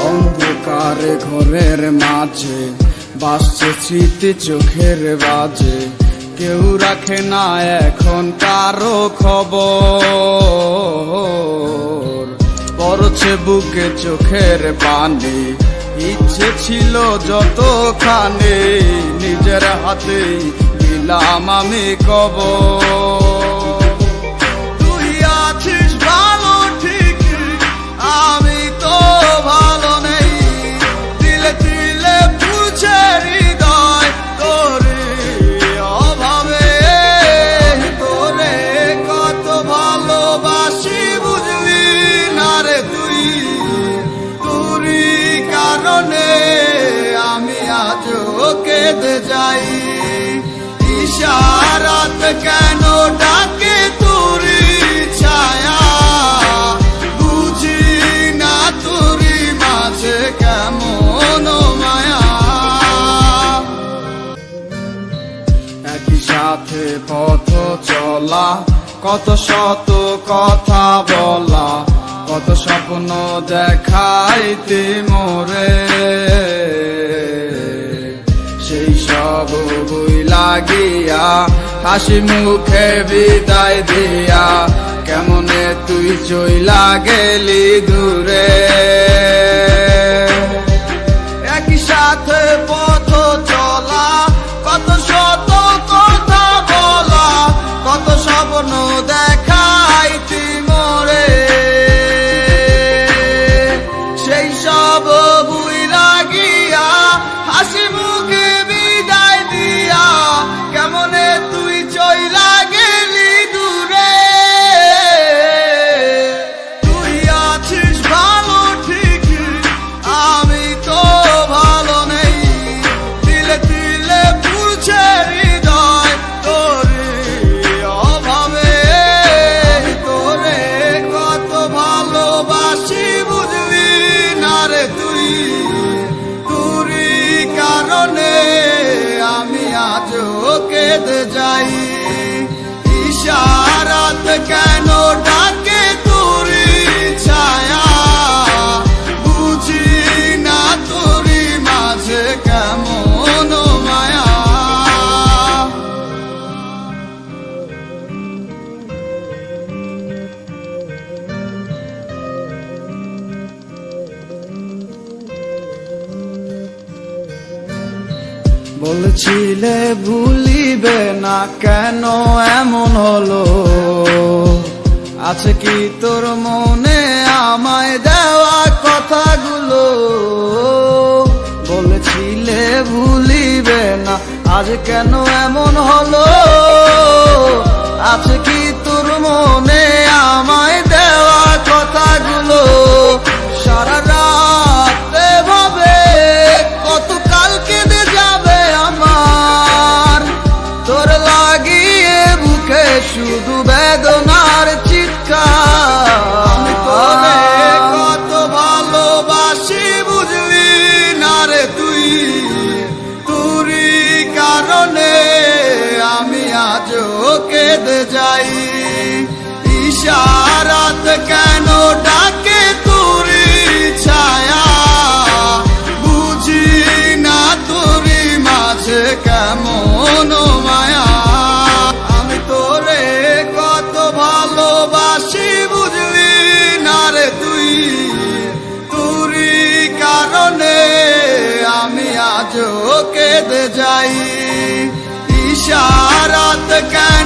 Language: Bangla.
অন্ধকারে ঘরের মাঝে বাসছে স্মৃতি চোখের বাজে, কেউ রাখে না এখন কারো খবর। পড়ছে বুকে চোখের পানি, ইচ্ছে ছিল যতখানি, নিজের হাতেই দিলাম আমি কবর। তুই আছিস ভালো ঠিক, আমি তো ভালো নেই, দিলে দিলে বুঝে হৃদয় তোরে অভাবে। তোরে কত ভালোবাসি বুঝলি না রে তুই, তোরই কারণে আমি আজও কেঁদে যাই। ইশারাত কেন ডাকে তোরই ছায়া, বুঝি না তোরই মাঝে কেমন মায়া। একই সাথে পথ চলা, কত শত কথা বলা, কত স্বপ্ন দেখাইতে মোরে, সেই সব বই লাগিয়া হাসি মুখে বিদায় দিয়া, কেমনে তুই চইলা গেলি দূরে। একই সাথে পথ চলা, কত শত কথা বলা, কত স্বপ্ন দেখাইতি মোরে, সেই সব বই লাগিয়া হাসি মুখে বিদায় দিয়া, কেমনে তুই চইলা গেলি দূরে। তুই আছিস ভালো ঠিক, আমি তো ভালো নেই, দিলে দিলে বুঝে হৃদয় তোরে অভাবে। তোরে কত ভালোবাসি বুঝলি না রে তুই, তোরই কারণে আমি আজও কেঁদে যাই। ইশারাত কেন ডাকে তোরই ছায়া, বুঝি না তোরই মাঝে কেমন মায়া। বলছিলে ভুলিবে না, কেন এমন হলো? আছে কি তোর মনে আমায় দেওয়া কথাগুলো? বলছিলে ভুলিবে না, আজ কেন এমন হলো? আছে কি তোর মনে আমায় দেওয়া কথাগুলো? সারা রাত ভাবে কত কাল কেঁদে যাবে আমার, তোর লাগিয়ে বুকে শুধু বেদনার চিৎকার। আমি তোরে কত ভালোবাসি বুঝলি না রে তুই, তোরই কারণে আমি আজও কেঁদে যাই। ইশারাত কেন ডাকে তোরই ছায়া, বুঝি না তোরই মাঝে কেমন মায়া। আমি তোরে কত ভালোবাসি বুঝলি না রে তুই, তোরই কারণে আমি আজও কেঁদে যাই। ইশারাত কেন